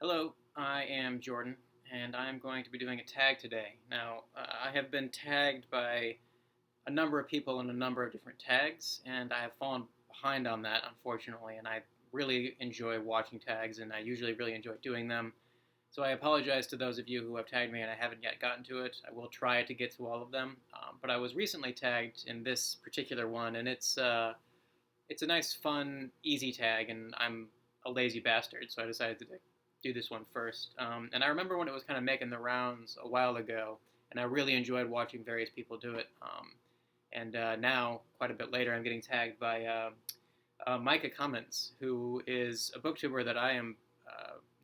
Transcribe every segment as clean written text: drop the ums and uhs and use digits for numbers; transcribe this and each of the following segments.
Hello, I am Jordan, and I'm going to be doing a tag today. Now, I have been tagged by a number of people in a number of different tags, and I have fallen behind on that, unfortunately, and I really enjoy watching tags, and I usually really enjoy doing them. So I apologize to those of you who have tagged me and I haven't yet gotten to it. I will try to get to all of them, but I was recently tagged in this particular one, and it's a nice, fun, easy tag, and I'm a lazy bastard, so I decided to do this one first. And I remember when it was kind of making the rounds a while ago, and I really enjoyed watching various people do it. And now, quite a bit later, I'm getting tagged by Micah Cummins, who is a booktuber that I am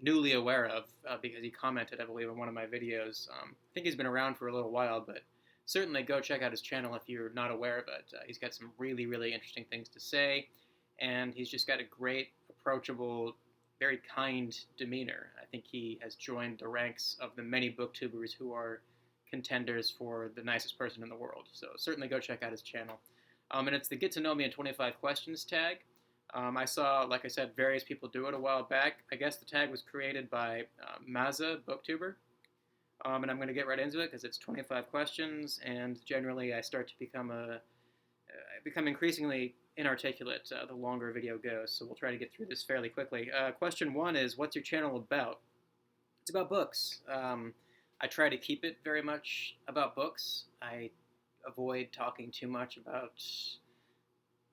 newly aware of because he commented, I believe, in one of my videos. I think he's been around for a little while, but certainly go check out his channel if you're not aware of it. He's got some really, really interesting things to say, and he's just got a great, approachable, very kind demeanor. I think he has joined the ranks of the many booktubers who are contenders for the nicest person in the world. So certainly go check out his channel. And it's the Get to Know Me in 25 Questions tag. I saw, like I said, various people do it a while back. I guess the tag was created by Maza Book Tuber. And I'm going to get right into it because it's 25 questions, and generally I start to become increasingly inarticulate the longer a video goes. So we'll try to get through this fairly quickly. Question one is, what's your channel about? It's about books. I try to keep it very much about books. I avoid talking too much about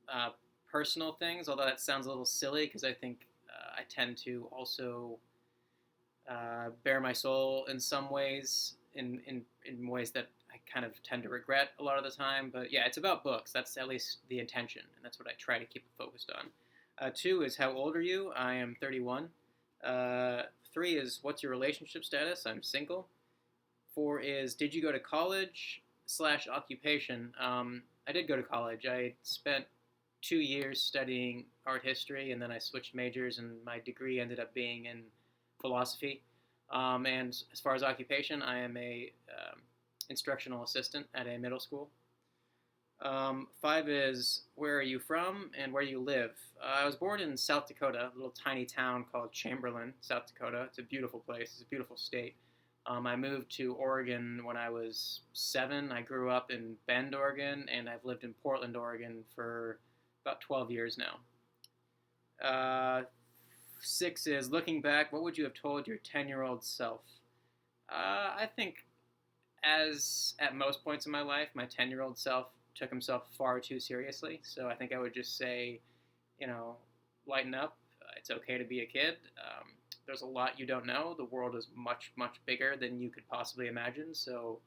uh, personal things, although that sounds a little silly because I think I tend to also bare my soul in some ways, in ways that I kind of tend to regret a lot of the time. But yeah, it's about books. That's at least the intention, and that's what I try to keep it focused on. Two is, how old are you? I am 31. Three is, what's your relationship status? I'm single. Four is, did you go to college / occupation? I did go to college. I spent 2 years studying art history, and then I switched majors, and my degree ended up being in philosophy. And as far as occupation, I am a instructional assistant at a middle school. Five is, where are you from and where do you live? I was born in South Dakota, a little tiny town called Chamberlain, South Dakota. It's a beautiful place. It's a beautiful state. I moved to Oregon when I was 7. I grew up in Bend, Oregon, and I've lived in Portland, Oregon for about 12 years now. 6 is, looking back, what would you have told your 10-year-old self? I think, as at most points in my life, my 10-year-old self took himself far too seriously. So I think I would just say, lighten up. It's okay to be a kid. There's a lot you don't know. The world is much, much bigger than you could possibly imagine. So,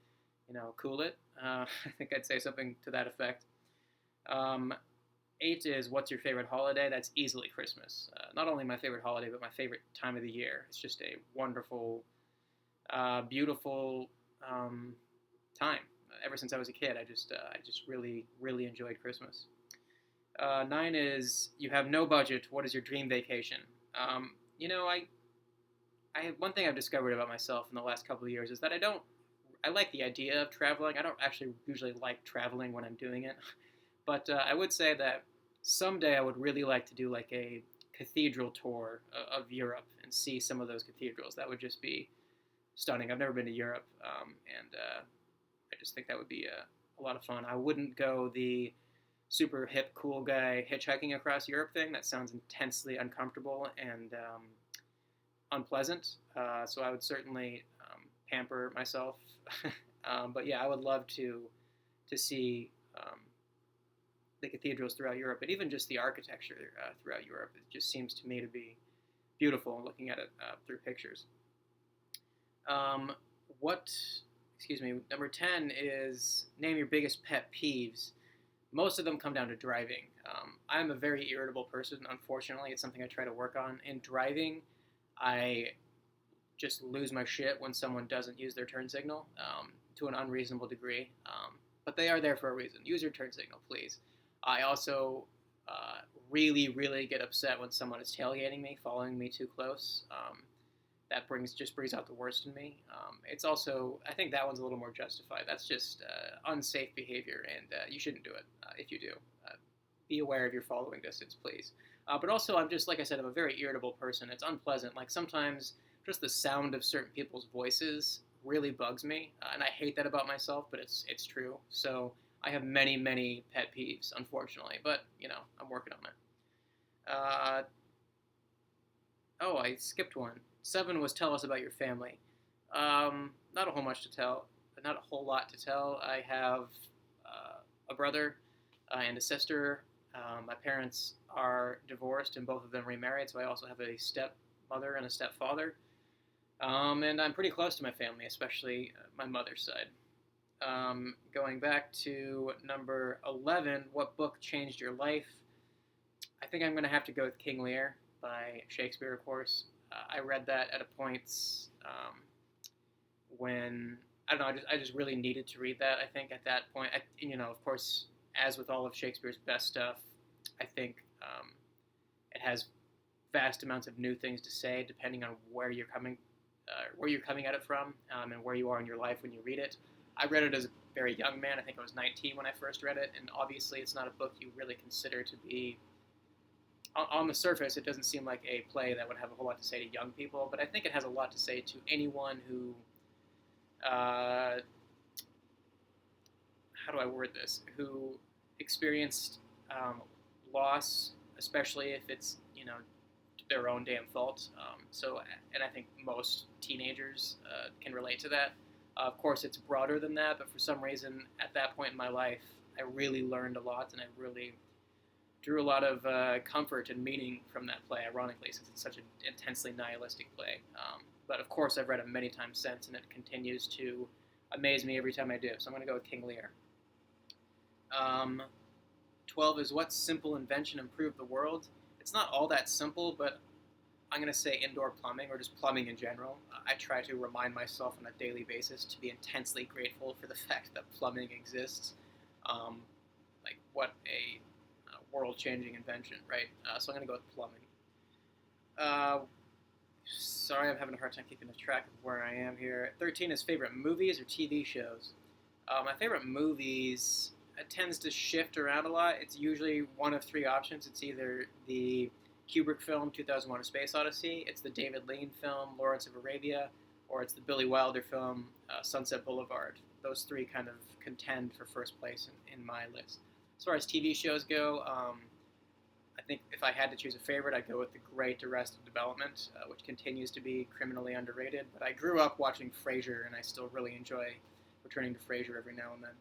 cool it. I think I'd say something to that effect. 8 is, what's your favorite holiday? That's easily Christmas. Not only my favorite holiday, but my favorite time of the year. It's just a wonderful, beautiful time. Ever since I was a kid, I just really, really enjoyed Christmas. 9 is, you have no budget. What is your dream vacation? One thing I've discovered about myself in the last couple of years is that I like the idea of traveling. I don't actually usually like traveling when I'm doing it. But I would say that someday I would really like to do like a cathedral tour of Europe and see some of those cathedrals. That would just be stunning. I've never been to Europe, and I just think that would be a lot of fun. I wouldn't go the super hip, cool guy hitchhiking across Europe thing. That sounds intensely uncomfortable and unpleasant. So I would certainly pamper myself. But yeah, I would love to see the cathedrals throughout Europe, and even just the architecture throughout Europe. It just seems to me to be beautiful looking at it through pictures. Number 10 is, name your biggest pet peeves. Most of them come down to driving. I'm a very irritable person, unfortunately. It's something I try to work on. In driving, I just lose my shit when someone doesn't use their turn signal to an unreasonable degree. But they are there for a reason. Use your turn signal, please. I also really, really get upset when someone is tailgating me, following me too close. That just brings out the worst in me. It's also, I think that one's a little more justified. That's just unsafe behavior, and you shouldn't do it if you do. Be aware of your following distance, please. But also, I'm just, like I said, I'm a very irritable person. It's unpleasant. Like, sometimes just the sound of certain people's voices really bugs me, and I hate that about myself, but it's true. So I have many pet peeves, unfortunately, but I'm working on it. Oh, I skipped one. 7 was tell us about your family. Not a whole much to tell. Not a whole lot to tell. I have a brother and a sister. My parents are divorced, and both of them remarried. So I also have a stepmother and a stepfather. And I'm pretty close to my family, especially my mother's side. Going back to number 11, what book changed your life? I think I'm going to have to go with King Lear by Shakespeare, of course. I read that at a point when I don't know. I just really needed to read that. I think at that point, of course, as with all of Shakespeare's best stuff, I think it has vast amounts of new things to say, depending on where you're coming at it from, and where you are in your life when you read it. I read it as a very young man. I think I was 19 when I first read it, and obviously, it's not a book you really consider to be. On the surface, it doesn't seem like a play that would have a whole lot to say to young people, but I think it has a lot to say to anyone who, how do I word this, who experienced loss, especially if it's, their own damn fault. And I think most teenagers can relate to that. Of course, it's broader than that, but for some reason, at that point in my life, I really learned a lot, and I really drew a lot of comfort and meaning from that play, ironically, since it's such an intensely nihilistic play. But of course, I've read it many times since, and it continues to amaze me every time I do. So I'm going to go with King Lear. 12 is what simple invention improved the world? It's not all that simple, but I'm going to say indoor plumbing, or just plumbing in general. I try to remind myself on a daily basis to be intensely grateful for the fact that plumbing exists. What a world-changing invention, right? So I'm going to go with plumbing. Sorry, I'm having a hard time keeping track of where I am here. 13 is favorite movies or TV shows. My favorite movies, it tends to shift around a lot. It's usually one of 3 options. It's either the Kubrick film, 2001: A Space Odyssey, it's the David Lean film, Lawrence of Arabia, or it's the Billy Wilder film, Sunset Boulevard. Those 3 kind of contend for first place in my list. As far as TV shows go, I think if I had to choose a favorite, I'd go with the great Arrested Development, which continues to be criminally underrated. But I grew up watching Frasier, and I still really enjoy returning to Frasier every now and then.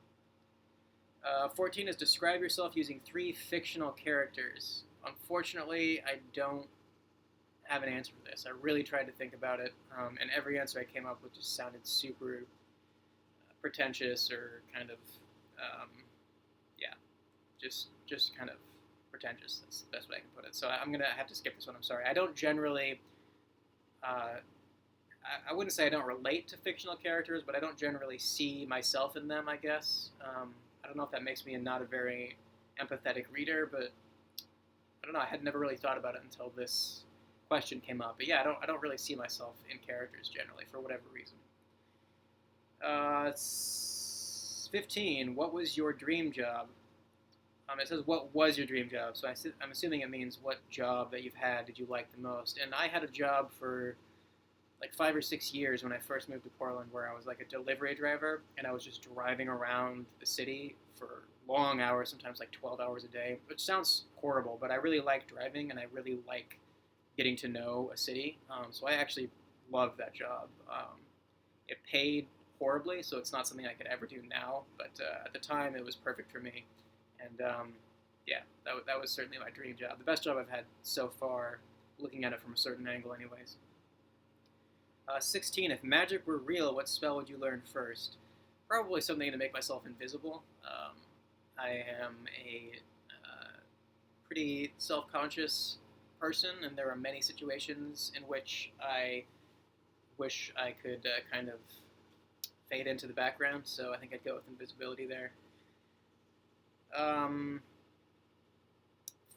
14 is describe yourself using 3 fictional characters. Unfortunately, I don't have an answer for this. I really tried to think about it, and every answer I came up with just sounded super pretentious or kind of, just kind of pretentious. That's the best way I can put it. So I'm going to have to skip this one. I'm sorry. I don't generally, I wouldn't say I don't relate to fictional characters, but I don't generally see myself in them, I guess. I don't know if that makes me not a very empathetic reader, but I don't know. I had never really thought about it until this question came up. But yeah, I don't really see myself in characters generally for whatever reason. 15. What was your dream job? It says, what was your dream job? So I'm assuming it means what job that you've had did you like the most? And I had a job for like 5 or 6 years when I first moved to Portland where I was like a delivery driver, and I was just driving around the city for long hours, sometimes like 12 hours a day, which sounds horrible, but I really like driving, and I really like getting to know a city. So I actually loved that job. It paid horribly, so it's not something I could ever do now, but at the time it was perfect for me. And yeah, that was certainly my dream job. The best job I've had so far, looking at it from a certain angle anyways. 16, if magic were real, what spell would you learn first? Probably something to make myself invisible. I am a pretty self-conscious person, and there are many situations in which I wish I could kind of fade into the background, so I think I'd go with invisibility there.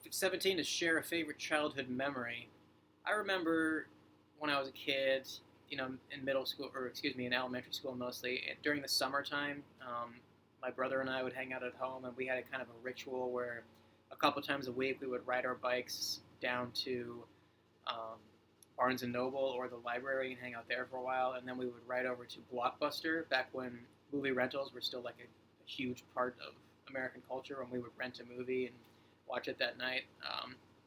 17 is share a favorite childhood memory. I remember when I was a kid, in middle school, in elementary school mostly, during the summertime, my brother and I would hang out at home, and we had a kind of a ritual where a couple times a week we would ride our bikes down to Barnes and Noble or the library and hang out there for a while, and then we would ride over to Blockbuster back when movie rentals were still like a huge part of American culture, when we would rent a movie and watch it that night.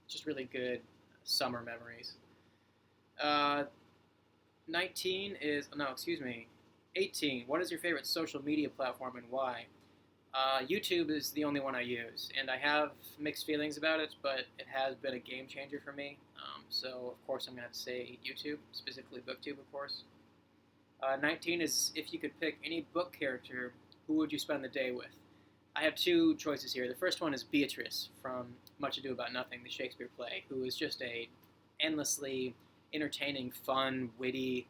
Just really good summer memories. Uh, 19 is, no, excuse me, 18. What is your favorite social media platform and why? YouTube is the only one I use, and I have mixed feelings about it, but it has been a game changer for me. So, of course, I'm going to have to say YouTube, specifically BookTube, of course. 19 is, if you could pick any book character, who would you spend the day with? I have two choices here. The first one is Beatrice from Much Ado About Nothing, the Shakespeare play, who is just a endlessly entertaining, fun, witty,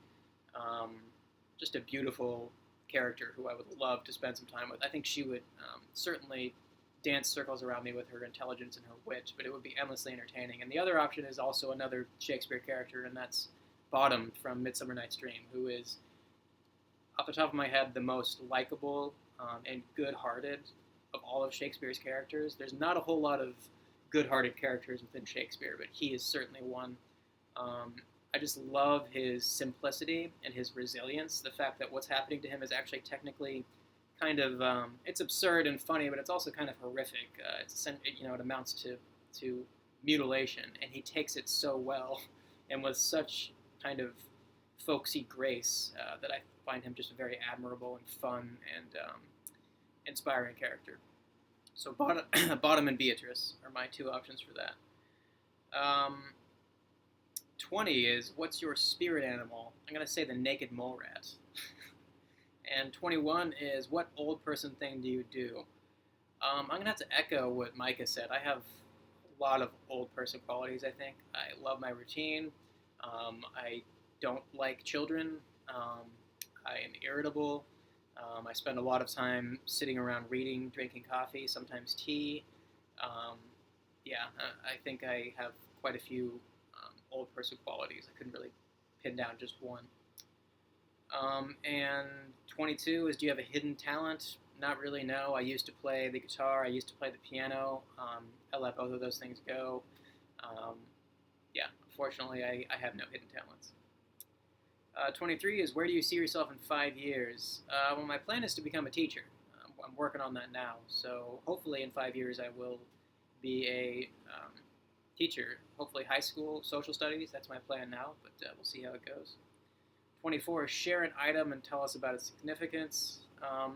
just a beautiful character who I would love to spend some time with. I think she would certainly dance circles around me with her intelligence and her wit, but it would be endlessly entertaining. And the other option is also another Shakespeare character, and that's Bottom from Midsummer Night's Dream, who is, off the top of my head, the most likable and good-hearted of all of Shakespeare's characters. There's not a whole lot of good-hearted characters within Shakespeare, but he is certainly one. I just love his simplicity and his resilience. The fact that what's happening to him is actually technically kind of, it's absurd and funny, but it's also kind of horrific. It amounts to mutilation, and he takes it so well and with such kind of folksy grace that I find him just a very admirable and fun and inspiring character. So Bottom and Beatrice are my two options for that. 20 is, what's your spirit animal? I'm going to say the naked mole rat. And 21 is, what old person thing do you do? I'm going to have to echo what Micah said. I have a lot of old person qualities, I think. I love my routine. I don't like children. I am irritable. I spend a lot of time sitting around reading, drinking coffee, sometimes tea. I think I have quite a few old person qualities. I couldn't really pin down just one. And 22 is, do you have a hidden talent? Not really, no. I used to play the guitar. I used to play the piano. I let both of those things go. Unfortunately, I have no hidden talents. 23 is, where do you see yourself in 5 years? Well, my plan is to become a teacher. I'm working on that now. So hopefully in 5 years I will be a teacher. Hopefully high school social studies. That's my plan now, but we'll see how it goes. 24 is, share an item and tell us about its significance. I'm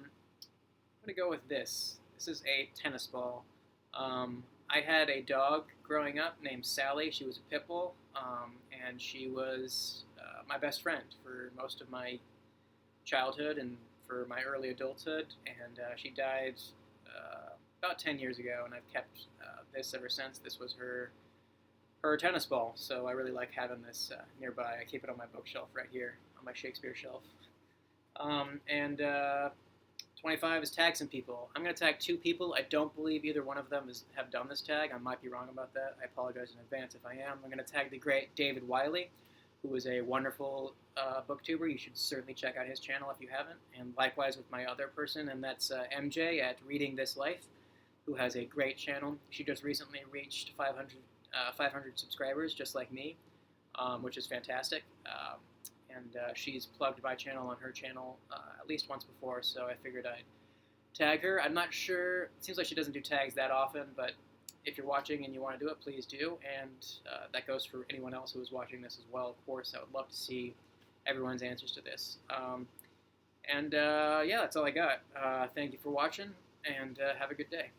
going to go with this. This is a tennis ball. I had a dog growing up named Sally. She was a pit bull, and she was my best friend for most of my childhood and for my early adulthood, and she died about 10 years ago, and I've kept this ever since. This was her tennis ball, so I really like having this nearby. I keep it on my bookshelf right here, on my Shakespeare shelf. 25 is, tag some people. I'm going to tag 2 people. I don't believe either one of them have done this tag. I might be wrong about that. I apologize in advance if I am. I'm going to tag the great David Wiley, who is a wonderful booktuber. You should certainly check out his channel if you haven't. And likewise with my other person, and that's MJ at Reading This Life, who has a great channel. She just recently reached 500 subscribers, just like me, which is fantastic. And she's plugged my channel on her channel at least once before, so I figured I'd tag her. I'm not sure, it seems like she doesn't do tags that often, but if you're watching and you want to do it, please do, and that goes for anyone else who is watching this as well, of course. I would love to see everyone's answers to this. That's all I got. Thank you for watching, and have a good day.